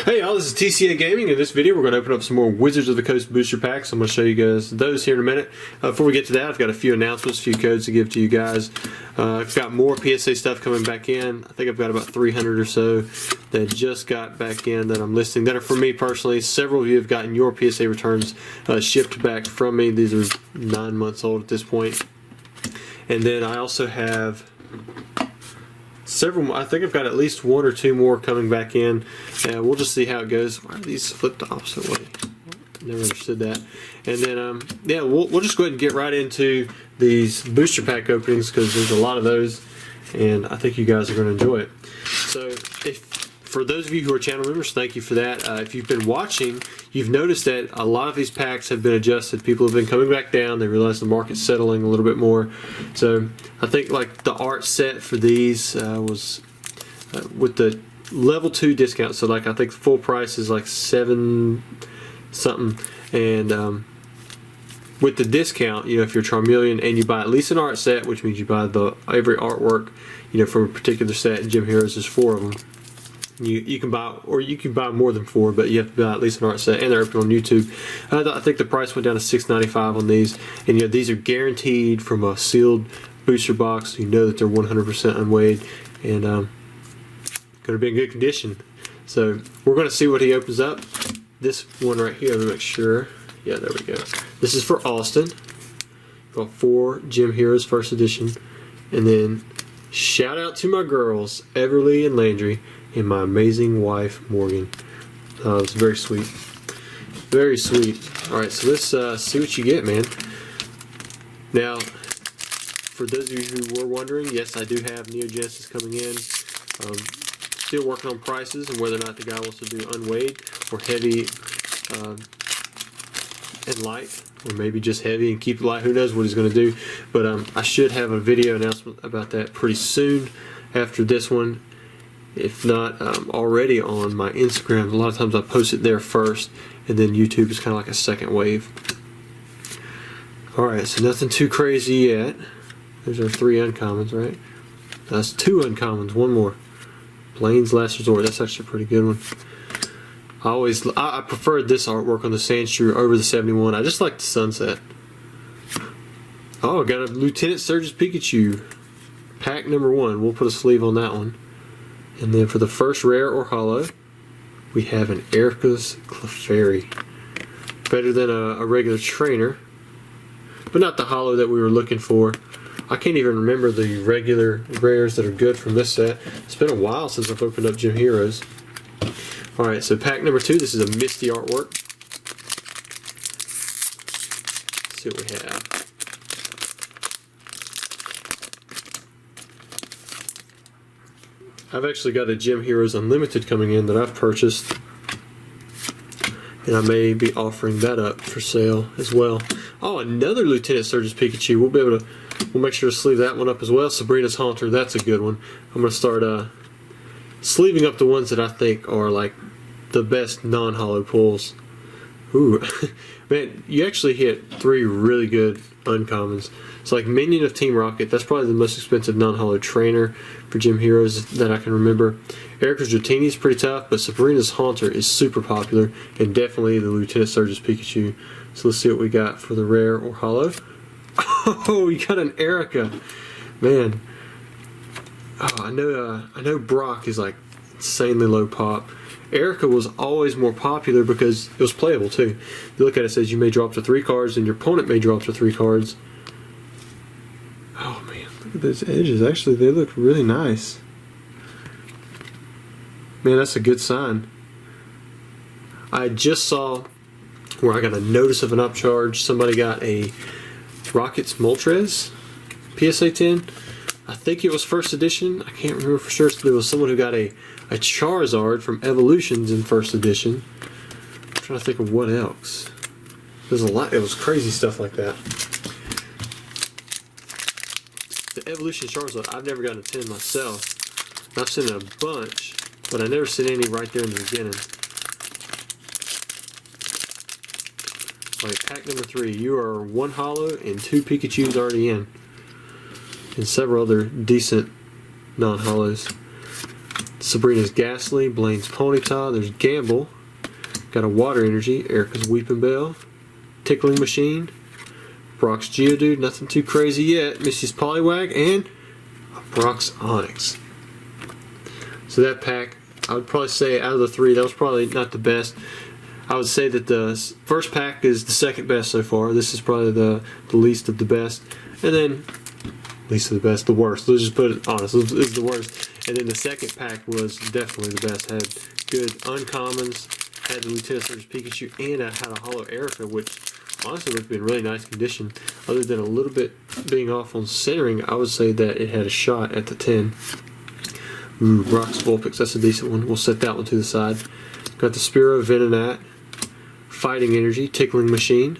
Hey y'all, this is TCA Gaming. In this video we're going to open up some more Wizards of the Coast booster packs. I'm going to show you guys those here in a minute. Before we get to that, I've got a few announcements, a few codes to give to you guys. I've got more PSA stuff coming back in. I think I've got about 300 or so that just got back in that I'm listing that are for me personally. Several of you have gotten your PSA returns shipped back from me. These are 9 months old at this point. And then I also have several. I think I've got at least 1 or 2 more coming back in, and we'll just see how it goes. Why are these flipped the opposite way? Never understood that. And then yeah, we'll just go ahead and get right into these booster pack openings because there's a lot of those, and I think you guys are going to enjoy it. So for those of you who are channel members, thank you for that. If you've been watching, you've noticed that a lot of these packs have been adjusted. People have been coming back down. They realize the market's settling a little bit more. So I think like the art set for these was with the level 2 discount. So like I think the full price is like $7 something, and with the discount, you know, if you're Charmeleon and you buy at least an art set, which means you buy every artwork, you know, from a particular set. And Gym Heroes, there's 4 of them. You can buy, or you can buy more than 4, but you have to buy at least an art set, and they're open on YouTube. I think the price went down to $6.95 on these, and you know these are guaranteed from a sealed booster box. You know that they're 100% unweighed and going to be in good condition. So we're going to see what he opens up. This one right here, let me make sure. Yeah, there we go. This is for Austin. Got 4 Gym Heroes First Edition, and then shout out to my girls Everly and Landry, and my amazing wife, Morgan. It's very sweet. Very sweet. Alright, so let's see what you get, man. Now, for those of you who were wondering, yes, I do have Neo Genesis coming in. Still working on prices and whether or not the guy wants to do unweighed or heavy and light, or maybe just heavy and keep it light. Who knows what he's going to do. But I should have a video announcement about that pretty soon after this one. If not already on my Instagram. A lot of times I post it there first, and then YouTube is kind of like a second wave. Alright, so nothing too crazy yet. Those are 3 uncommons, right? That's 2 uncommons, 1 more. Blaine's Last Resort, that's actually a pretty good one. I preferred this artwork on the Sandshrew over the 71. I just like the sunset. Oh, I got a Lieutenant Surge's Pikachu. Pack number 1. We'll put a sleeve on that one. And then for the first rare or holo, we have an Erica's Clefairy. Better than a regular trainer, but not the holo that we were looking for. I can't even remember the regular rares that are good from this set. It's been a while since I've opened up Gym Heroes. Alright, so pack number 2, this is a Misty artwork. Let's see what we have. I've actually got a Gym Heroes Unlimited coming in that I've purchased, and I may be offering that up for sale as well. Oh, another Lieutenant Surge's Pikachu. We'll make sure to sleeve that one up as well. Sabrina's Haunter, that's a good one. I'm going to start sleeving up the ones that I think are like the best non-holo pulls. Ooh, man, you actually hit 3 really good uncommons. It's like Minion of Team Rocket. That's probably the most expensive non-holo trainer for Gym Heroes that I can remember. Erica's Dratini is pretty tough, but Sabrina's Haunter is super popular, and definitely the Lieutenant Surge's Pikachu. So let's see what we got for the rare or holo. Oh, we got an Erica, man. Oh, I know Brock is like insanely low pop. Erica was always more popular because it was playable too. If you look at it, it says you may draw up to 3 cards, and your opponent may draw up to 3 cards. Oh man, look at those edges. Actually, they look really nice. Man, that's a good sign. I just saw where I got a notice of an upcharge. Somebody got a Rockets Moltres PSA 10. I think it was first edition. I can't remember for sure. There was someone who got a Charizard from Evolutions in first edition. I'm trying to think of what else. There's a lot. It was crazy stuff like that. The Evolution Charizard, I've never gotten a 10 myself. I've seen a bunch, but I never seen any right there in the beginning. Alright, pack number 3. You are 1 holo and 2 Pikachus already in. And several other decent non-holos. Sabrina's Ghastly, Blaine's Ponyta, there's Gamble, got a Water Energy, Erica's Weeping Bell, Tickling Machine, Brock's Geodude, nothing too crazy yet, Missy's Poliwag, and Brock's Onyx. So that pack, I would probably say out of the three, that was probably not the best. I would say that the first pack is the second best so far. This is probably the least of the best. And then, least of the best, the worst. Let's just put it honest, this is the worst. And then the second pack was definitely the best. Had good uncommons, had the Lieutenant Surge's Pikachu, and I had a Holo Erica, which honestly would have been really nice condition. Other than a little bit being off on centering, I would say that it had a shot at the 10. Ooh, Brock's Vulpix, that's a decent one. We'll set that one to the side. Got the Spearow, Venonat, Fighting Energy, Tickling Machine,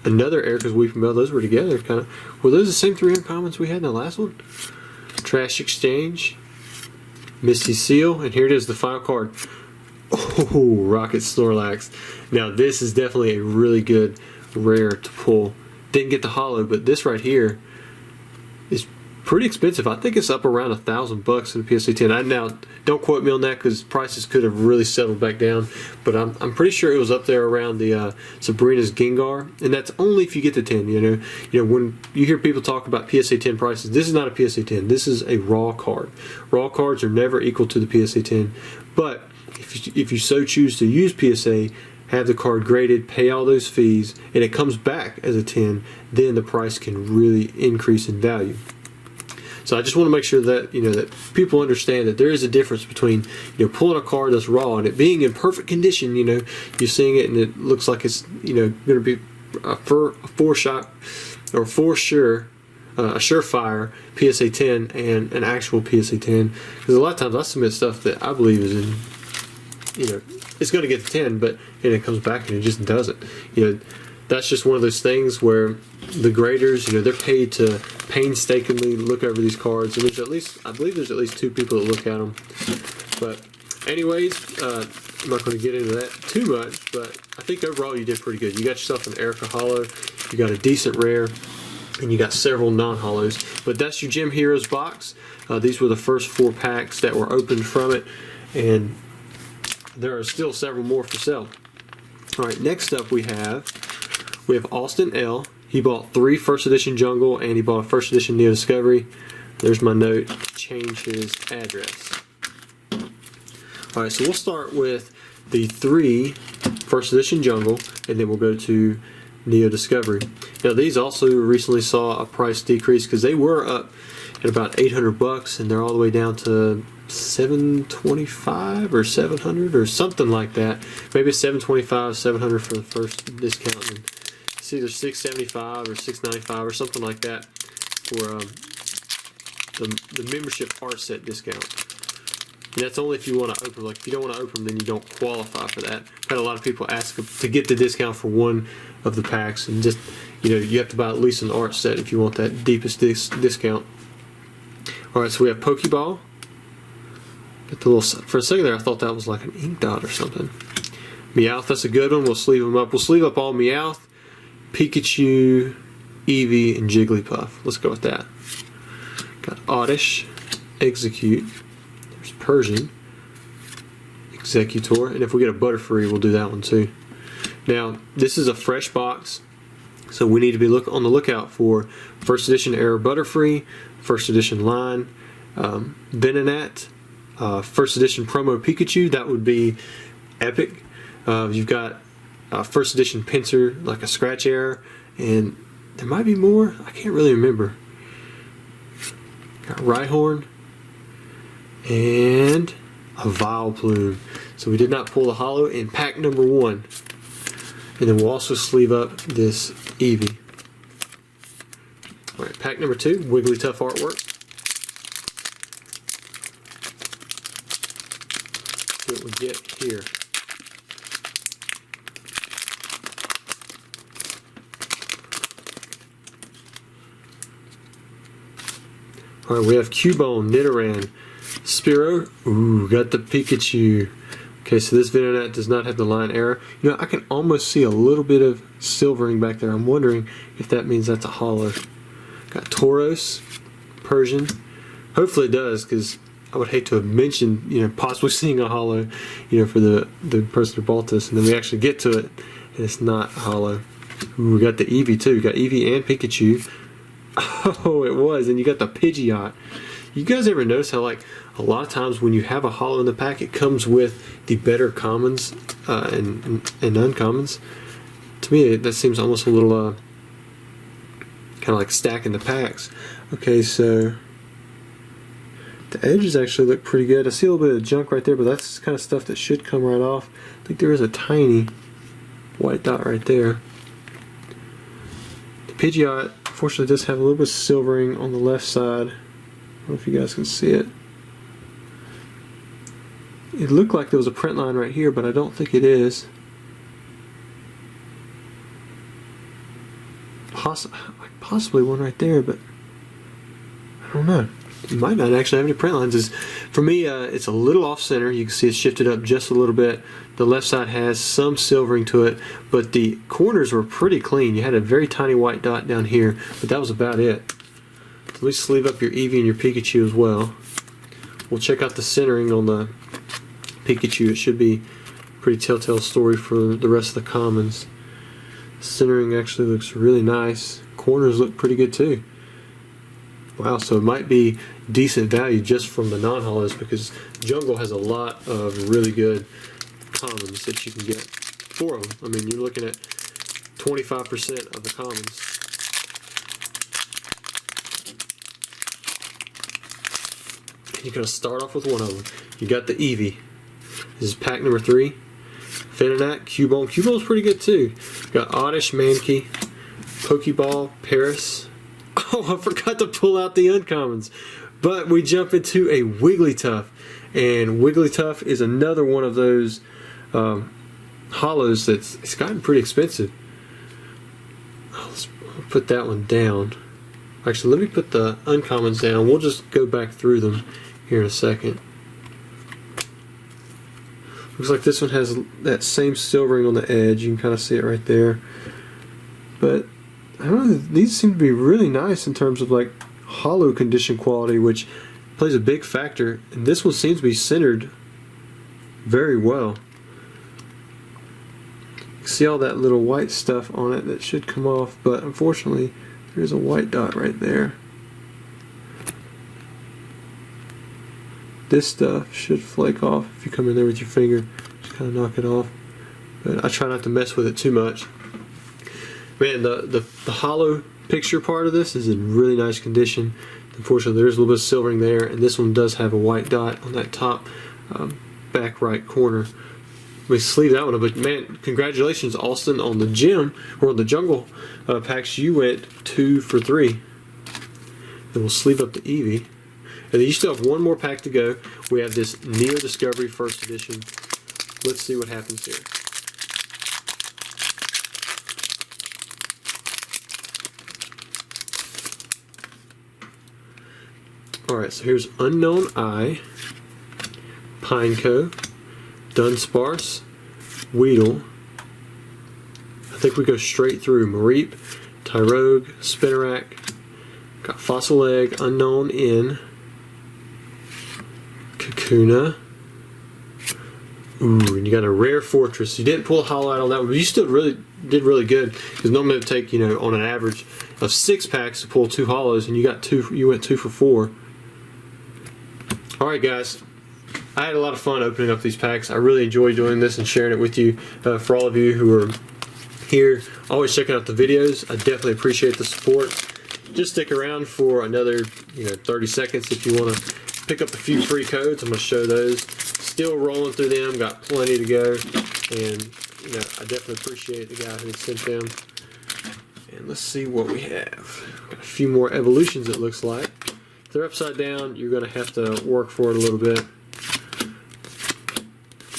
another Erica's Weeping Bell. Those were together, kind of. Were those the same three uncommons we had in the last one? Trash Exchange, Misty Seal, and here it is, the final card. Oh, Rocket Snorlax. Now this is definitely a really good rare to pull. Didn't get the holo, but this right here is pretty expensive. I think it's up around $1,000 in the PSA 10. I now don't quote me on that because prices could have really settled back down, but I'm pretty sure it was up there around the Sabrina's Gengar, and that's only if you get the 10. You know when you hear people talk about PSA 10 prices, this is not a PSA 10. This is a raw card. Raw cards are never equal to the PSA 10, but if you so choose to use PSA, have the card graded, pay all those fees, and it comes back as a 10, then the price can really increase in value. So I just want to make sure that that people understand that there is a difference between pulling a card that's raw and it being in perfect condition. You're seeing it and it looks like it's going to be a surefire PSA 10 and an actual PSA 10. Because a lot of times I submit stuff that I believe is in it's going to get the 10, but and it comes back and it just doesn't. That's just one of those things where the graders, they're paid to painstakingly look over these cards, and I believe there's at least 2 people that look at them. But anyways, I'm not going to get into that too much, but I think overall you did pretty good. You got yourself an Erica Holo, you got a decent rare, and you got several non-holos. But that's your Gym Heroes box. These were the first 4 packs that were opened from it, and there are still several more for sale. Alright, next up we have Austin L. He bought 3 first edition Jungle and he bought a first edition Neo Discovery. There's my note to change his address. Alright, so we'll start with the 3 first edition Jungle and then we'll go to Neo Discovery. Now these also recently saw a price decrease because they were up at about $800 and they're all the way down to $725 or $700 or something like that. Maybe $725, $700 for the first discount. And it's either $675 or $695 or something like that for the membership ARTSETS discount. And that's only if you want to open. Like if you don't want to open, then you don't qualify for that. I've had a lot of people ask to get the discount for one of the packs, and just you have to buy at least an ARTSETS if you want that deepest discount. All right, so we have Pokeball. Got the little, for a second there, I thought that was like an ink dot or something. Meowth, that's a good one. We'll sleeve them up. We'll sleeve up all Meowth, Pikachu, Eevee, and Jigglypuff. Let's go with that. Got Oddish, Execute. There's Persian, Executor, and if we get a Butterfree, we'll do that one too. Now, this is a fresh box, so we need to be on the lookout for first edition Error Butterfree, first edition Line, Venonat, first edition promo Pikachu. That would be epic. You've got first edition Pinsir, like a scratch error, and there might be more. I can't really remember. Got Rhyhorn and a Vileplume. So we did not pull the holo in pack number 1. And then we'll also sleeve up this Eevee. Alright, pack number 2, Wigglytuff artwork. See what we get here. Alright, we have Cubone, Nidoran, Spearow. Ooh, got the Pikachu. Okay, so this Venonat does not have the line error. I can almost see a little bit of silvering back there. I'm wondering if that means that's a holo. Got Tauros, Persian. Hopefully it does, because I would hate to have mentioned, you know, possibly seeing a holo, you know, for the person who bought this, and then we actually get to it, and it's not holo. Ooh, we got the Eevee too. We got Eevee and Pikachu. Oh, it was, and you got the Pidgeot. You guys ever notice how, like, a lot of times when you have a holo in the pack, it comes with the better commons and uncommons? To me, that seems almost a little kind of like stacking the packs. Okay, so the edges actually look pretty good. I see a little bit of junk right there, but that's the kind of stuff that should come right off. I think there is a tiny white dot right there. The Pidgeot, unfortunately, does have a little bit of silvering on the left side. I don't know if you guys can see it. It looked like there was a print line right here, but I don't think it is. Possibly one right there, but I don't know. You might not actually have any print lines. For me, it's a little off center. You can see it's shifted up just a little bit. The left side has some silvering to it, but the corners were pretty clean. You had a very tiny white dot down here, but that was about it. At least sleeve up your Eevee and your Pikachu as well. We'll check out the centering on the Pikachu. It should be a pretty telltale story for the rest of the commons. Centering actually looks really nice. Corners look pretty good too. Wow, so it might be decent value just from the non-holos, because Jungle has a lot of really good commons that you can get for them. I mean, you're looking at 25% of the commons. And you're going to start off with one of them. You got the Eevee. This is pack number 3. Fininac, Cubone. Cubone's pretty good too. Got Oddish, Mankey, Pokeball, Paris. Oh, I forgot to pull out the uncommons. But we jump into a Wigglytuff. And Wigglytuff is another one of those holos it's gotten pretty expensive. Let's put that one down. Actually, let me put the uncommons down. We'll just go back through them here in a second. Looks like this one has that same silvering on the edge. You can kind of see it right there. But I don't know, these seem to be really nice in terms of like holo condition quality, which plays a big factor. And this one seems to be centered very well. You can see all that little white stuff on it that should come off, but unfortunately there's a white dot right there. This stuff should flake off if you come in there with your finger. Just kind of knock it off. But I try not to mess with it too much. Man, the holo picture part of this is in really nice condition. Unfortunately, there's a little bit of silvering there, and this one does have a white dot on that top back right corner. Let me sleeve that one up. But man, congratulations, Austin, on the gym or on the jungle packs. You went 2 for 3. And we'll sleeve up the Eevee. And then you still have one more pack to go. We have this Neo Discovery First Edition. Let's see what happens here. Alright, so here's Unknown Eye, Pineco, Dunsparce, Weedle. I think we go straight through. Mareep, Tyrogue, Spinarak, got Fossil Egg, Unknown Inn, Kakuna. Ooh, and you got a Rare Fortress. You didn't pull a holo out on that one, but you still did really good, because normally it would take, you know, on an average of 6 packs to pull 2 holos, and you got 2. You went 2 for 4. All right, guys. I had a lot of fun opening up these packs. I really enjoy doing this and sharing it with you. For all of you who are here, always checking out the videos. I definitely appreciate the support. Just stick around for another 30 seconds if you want to pick up a few free codes. I'm going to show those. Still rolling through them. Got plenty to go. And I definitely appreciate the guy who sent them. And let's see what we have. Got a few more evolutions, it looks like. If they're upside down, you're going to have to work for it a little bit.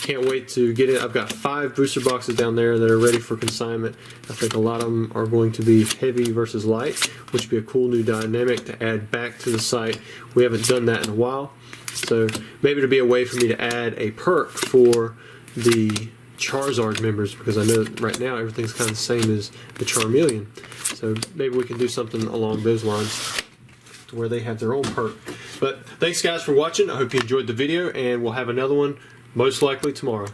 Can't wait to get it. I've got 5 booster boxes down there that are ready for consignment. I think a lot of them are going to be heavy versus light, which would be a cool new dynamic to add back to the site. We haven't done that in a while. So maybe it'll be a way for me to add a perk for the Charizard members, because I know right now everything's kind of the same as the Charmeleon. So maybe we can do something along those lines. to where they have their own perk. But thanks guys for watching. I hope you enjoyed the video, and we'll have another one most likely tomorrow.